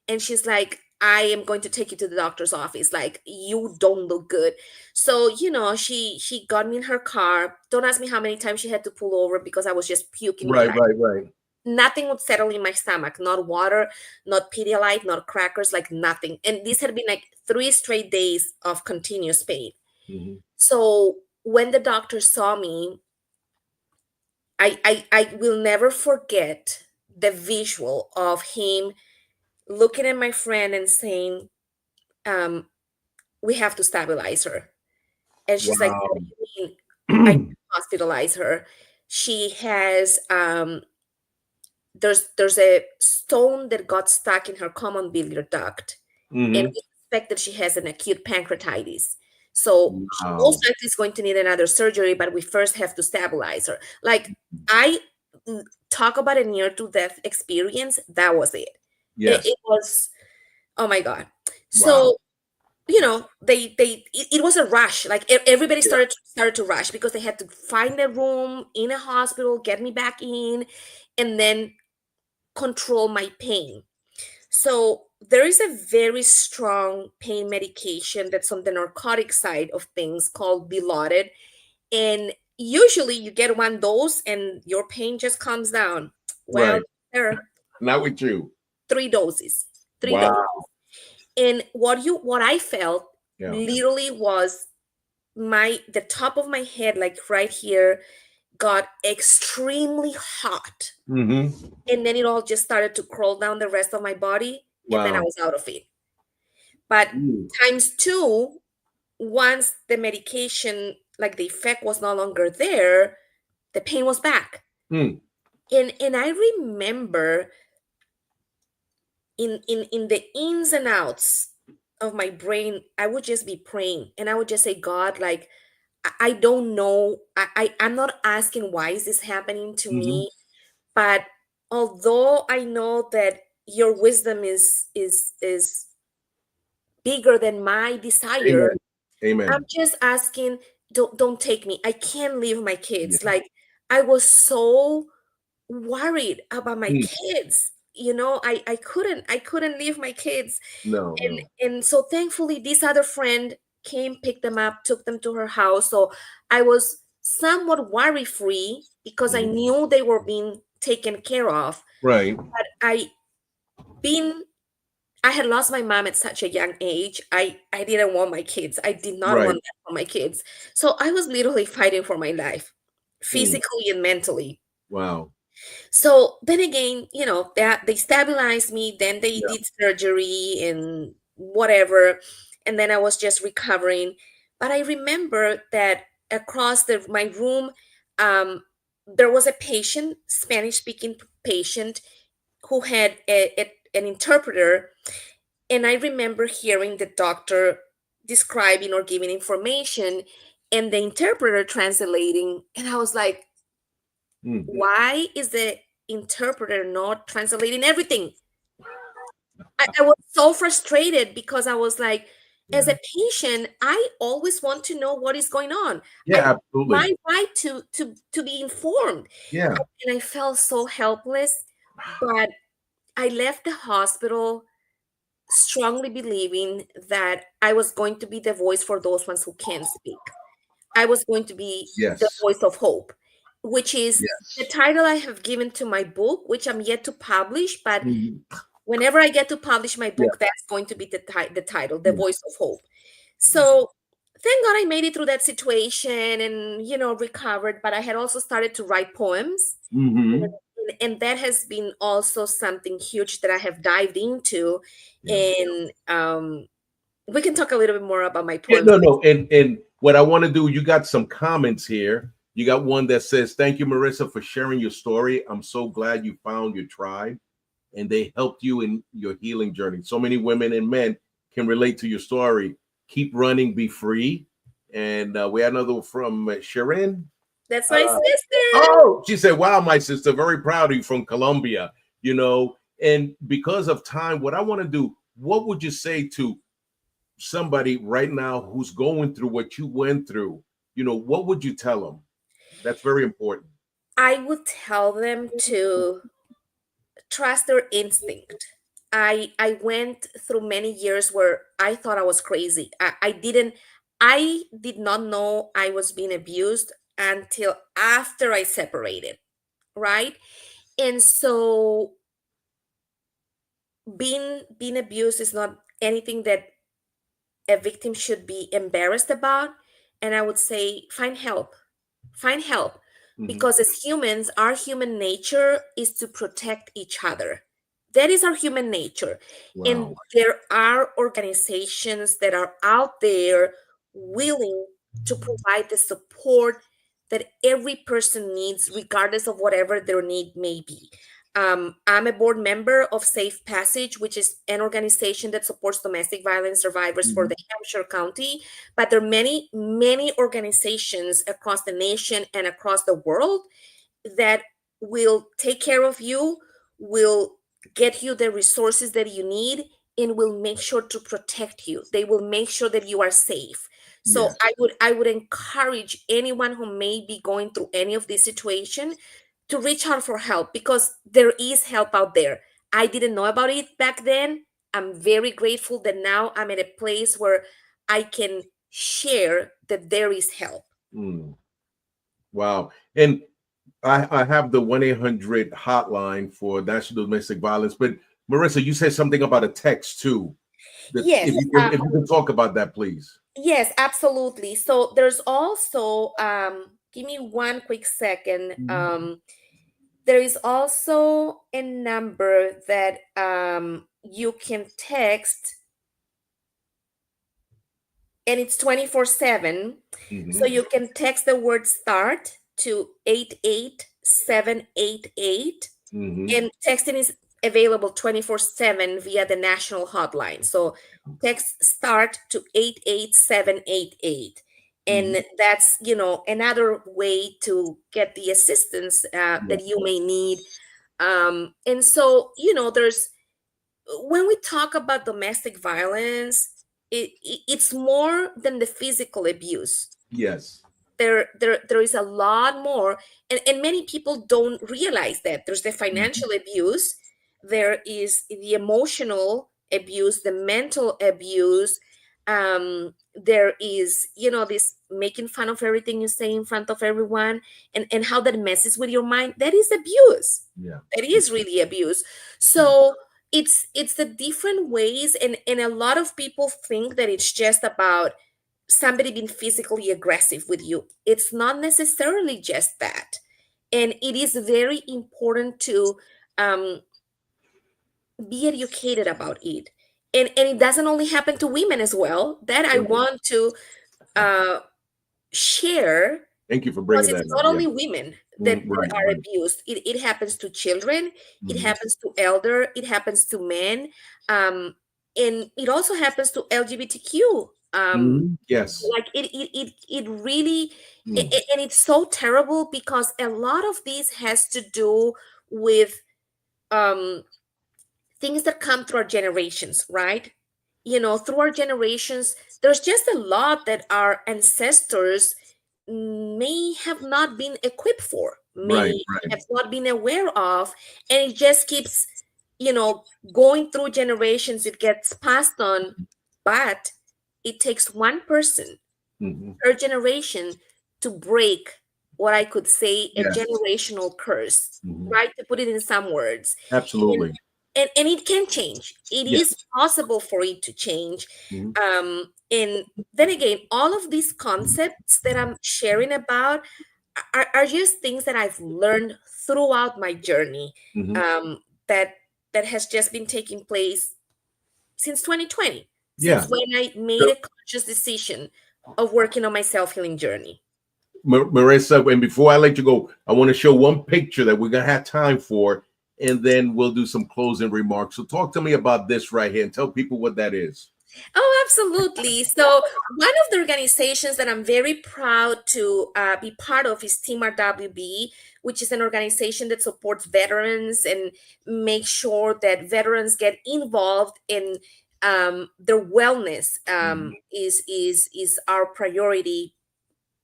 I: And she's like, I am going to take you to the doctor's office. Like, you don't look good. So, she got me in her car. Don't ask me how many times she had to pull over because I was just puking.
G: Right.
I: Nothing would settle in my stomach. Not water, not Pedialyte, not crackers, like nothing. And this had been like 3 straight days of continuous pain.
G: Mm-hmm.
I: So when the doctor saw me, I will never forget the visual of him looking at my friend and saying, we have to stabilize her. And she's like, what do you mean I can hospitalize her? She has, there's a stone that got stuck in her common biliary duct.
G: Mm-hmm.
I: And we suspect that she has an acute pancreatitis. So she most likely is going to need another surgery, but we first have to stabilize her. Like, I talk about a near-to-death experience. That was it.
G: Yes.
I: It was, oh my God. So, it was a rush. Like, everybody started to rush because they had to find a room in a hospital, get me back in, and then control my pain. So there is a very strong pain medication that's on the narcotic side of things called Dilaudid. And usually you get one dose and your pain just comes down. Well, there,
G: not with you.
I: 3 doses. 3 doses. And what I felt literally was the top of my head, like right here, got extremely hot.
G: Mm-hmm.
I: And then it all just started to crawl down the rest of my body. And then I was out of it. But times 2, once the medication, like the effect was no longer there, the pain was back. And I remember in the ins and outs of my brain, I would just be praying. And I would just say, God, like, I don't know. I'm not asking why is this happening to me. But although I know that your wisdom is bigger than my desire.
G: Amen.
I: I'm just asking, don't take me. I can't leave my kids. Like, I was so worried about my kids. I couldn't leave my kids.
G: No.
I: And so thankfully this other friend came, picked them up, took them to her house. So I was somewhat worry-free because I knew they were being taken care of.
G: Right.
I: But I had lost my mom at such a young age. I didn't want my kids. I did not want that for my kids. So I was literally fighting for my life, physically and mentally.
G: Wow.
I: So then again, that they stabilized me. Then they did surgery and whatever. And then I was just recovering. But I remember that across my room, there was a patient, Spanish-speaking patient, who had an interpreter. And I remember hearing the doctor describing or giving information and the interpreter translating. And I was like, why is the interpreter not translating everything? I was so frustrated because I was like, as a patient, I always want to know what is going on.
G: Yeah, absolutely.
I: My right to be informed.
G: Yeah.
I: And I felt so helpless. But I left the hospital strongly believing that I was going to be the voice for those ones who can't speak. I was going to be the voice of hope, which is the title I have given to my book, which I'm yet to publish. But whenever I get to publish my book, that's going to be the title, The Voice of Hope. So thank God I made it through that situation and, recovered. But I had also started to write poems. And that has been also something huge that I have dived into. And we can talk a little bit more about my poems.
G: No. And what I want to do, you got some comments here. You got one that says, thank you, Marissa, for sharing your story. I'm so glad you found your tribe and they helped you in your healing journey. So many women and men can relate to your story. Keep running, be free. And we had another one from Sharon.
I: That's my sister.
G: Oh, she said, wow, my sister, very proud of you from Colombia, and because of time, what I want to do, what would you say to somebody right now who's going through what you went through? What would you tell them? That's very important.
I: I would tell them to trust their instinct. I went through many years where I thought I was crazy. I did not know I was being abused until after I separated, right? And so being abused is not anything that a victim should be embarrassed about. And I would say find help. Find help. Because as humans, our human nature is to protect each other. That is our human nature.
G: Wow.
I: And there are organizations that are out there willing to provide the support that every person needs, regardless of whatever their need may be. I'm a board member of Safe Passage, which is an organization that supports domestic violence survivors for the Hampshire County. But there are many, many organizations across the nation and across the world that will take care of you, will get you the resources that you need, and will make sure to protect you. They will make sure that you are safe. So I would encourage anyone who may be going through any of this situation to reach out for help, because there is help out there. I didn't know about it back then. I'm very grateful that now I'm at a place where I can share that there is help.
G: Wow. And I have the 1-800 hotline for national domestic violence, but Marissa, you said something about a text too.
I: Yes.
G: If you can talk about that, please.
I: Yes, absolutely. So there's also, give me one quick second. There is also a number that you can text, and it's 24/7. So you can text the word START to 88788. And texting is available 24/7 via the national hotline. So text START to 88788. And that's, another way to get the assistance that you may need. And so, there's, when we talk about domestic violence, it's more than the physical abuse.
G: Yes.
I: There is a lot more. And many people don't realize that. There's the financial abuse. There is the emotional abuse, the mental abuse. There is, this making fun of everything you say in front of everyone, and how that messes with your mind. That is abuse.
G: Yeah.
I: That is really abuse. So it's the different ways, and a lot of people think that it's just about somebody being physically aggressive with you. It's not necessarily just that. And it is very important to be educated about it. And it doesn't only happen to women as well. That I want to share.
G: Thank you for bringing that up.
I: It's not only women that are abused. It happens to children. It happens to elder. It happens to men. And it also happens to LGBTQ.
G: Yes.
I: Like it really, and it's so terrible, because a lot of this has to do with things that come through our generations, right? Through our generations, there's just a lot that our ancestors may have not been equipped for, may have not been aware of, and it just keeps, going through generations. It gets passed on, but it takes one person per generation to break what I could say a generational curse, right? To put it in some words.
G: Absolutely.
I: And it can change. It is possible for it to change. And then again, all of these concepts that I'm sharing about are just things that I've learned throughout my journey, that has just been taking place since 2020. Since when I made a conscious decision of working on my self-healing journey.
G: Marissa, and before I let you go, I want to show one picture that we're going to have time for, and then we'll do some closing remarks. So talk to me about this right here and tell people what that is.
I: Oh, absolutely. So one of the organizations that I'm very proud to be part of is Team RWB, which is an organization that supports veterans and makes sure that veterans get involved in their wellness. Is our priority.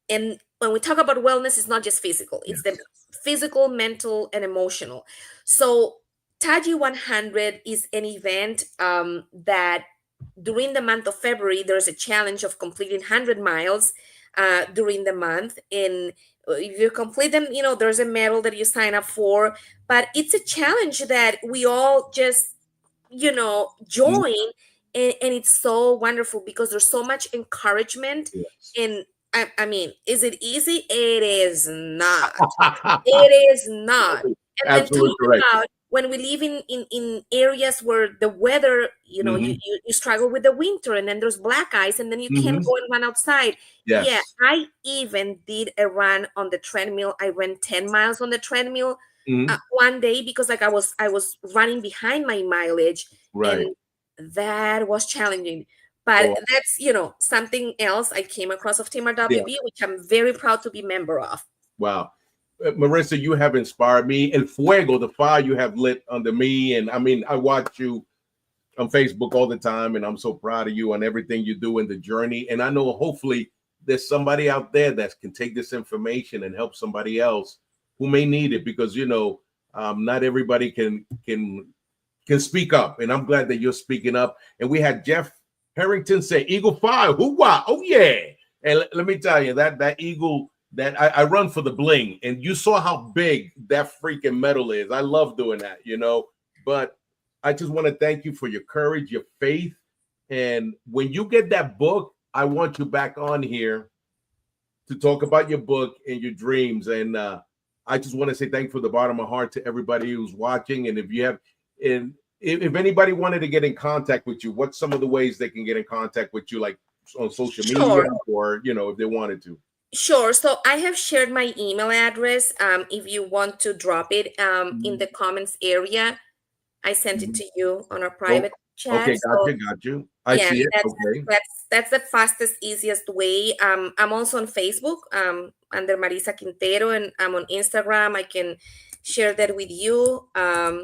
I: And when we talk about wellness, it's not just physical, it's the physical, mental, and emotional. So Taji 100 is an event that during the month of February, there's a challenge of completing 100 miles during the month. And if you complete them, there's a medal that you sign up for. But it's a challenge that we all just, join. And it's so wonderful because there's so much encouragement.
G: Yes.
I: And I mean, is it easy? It is not. It is not. And
G: Absolutely correct.
I: about when we live in areas where the weather, you struggle with the winter, and then there's black ice, and then you can't go and run outside.
G: Yes.
I: Yeah, I even did a run on the treadmill. I ran 10 miles on the treadmill one day because I was running behind my mileage,
G: Right.
I: and that was challenging. But that's something else I came across of Team RWB, which I'm very proud to be member of.
G: Wow. Marissa, you have inspired me. El Fuego, the fire you have lit under me. And I mean, I watch you on Facebook all the time, and I'm so proud of you and everything you do in the journey. And I know hopefully there's somebody out there that can take this information and help somebody else who may need it, because not everybody can speak up. And I'm glad that you're speaking up. And we had Jeff Harrington say, Eagle Fire, hoorah, oh yeah. And let me tell you, that eagle, that I run for the bling, and you saw how big that freaking medal is. I love doing that, but I just want to thank you for your courage, your faith. And when you get that book, I want you back on here to talk about your book and your dreams. And I just want to say thank you from the bottom of my heart to everybody who's watching. And if anybody wanted to get in contact with you, what's some of the ways they can get in contact with you, like on social media, or if they wanted to?
I: Sure. So I have shared my email address. If you want to drop it in the comments area, I sent it to you on our private chat.
G: Okay, got you. I see it. Okay.
I: That's the fastest, easiest way. I'm also on Facebook under Marisa Quintero, and I'm on Instagram. I can share that with you.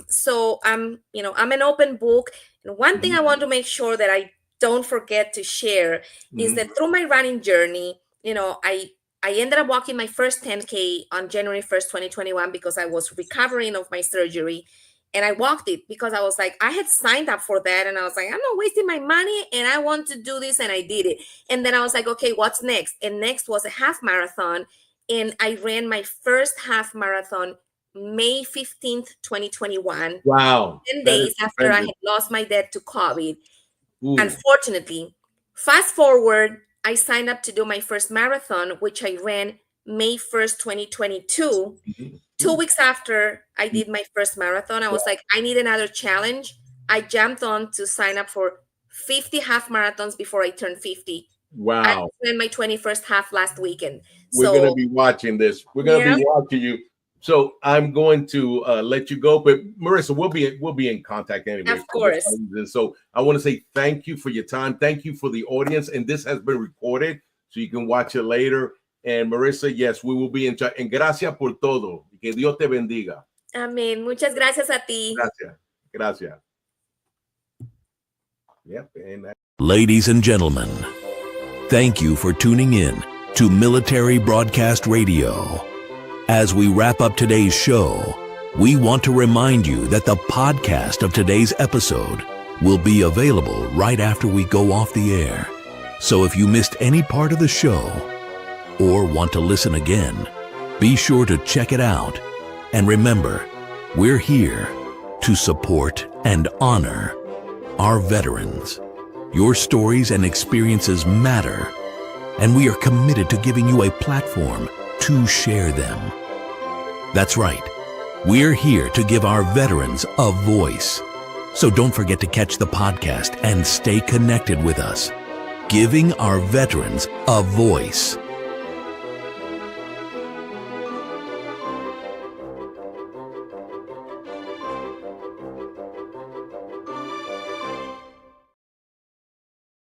I: So I'm an open book. And one thing I want to make sure that I don't forget to share is that through my running journey, I ended up walking my first 10K on January 1st, 2021, because I was recovering of my surgery. And I walked it because I was like, I had signed up for that. And I was like, I'm not wasting my money, and I want to do this. And I did it. And then I was like, okay, what's next? And next was a half marathon. And I ran my first half marathon May 15th, 2021.
G: Wow.
I: 10 days after I had lost my dad to COVID. Unfortunately, fast forward, I signed up to do my first marathon, which I ran May 1st, 2022. 2 weeks after I did my first marathon, I was like, I need another challenge. I jumped on to sign up for 50 half marathons before I turned 50.
G: Wow.
I: I ran my 21st half last weekend.
G: We're going to be watching this. We're going to be watching you. So I'm going to let you go, but Marissa, we'll be in contact anyway.
I: Of course.
G: And so I want to say thank you for your time. Thank you for the audience. And this has been recorded, so you can watch it later. And Marissa, yes, we will be in touch. And gracias por todo. Que Dios te bendiga.
I: Amén. Muchas gracias a ti.
G: Gracias. Yep. And
E: Ladies and gentlemen, thank you for tuning in to Military Broadcast Radio. As we wrap up today's show, we want to remind you that the podcast of today's episode will be available right after we go off the air. So if you missed any part of the show or want to listen again, be sure to check it out. And remember, we're here to support and honor our veterans. Your stories and experiences matter, and we are committed to giving you a platform to share them. That's right. We're here to give our veterans a voice. So don't forget to catch the podcast and stay connected with us. Giving our veterans a voice.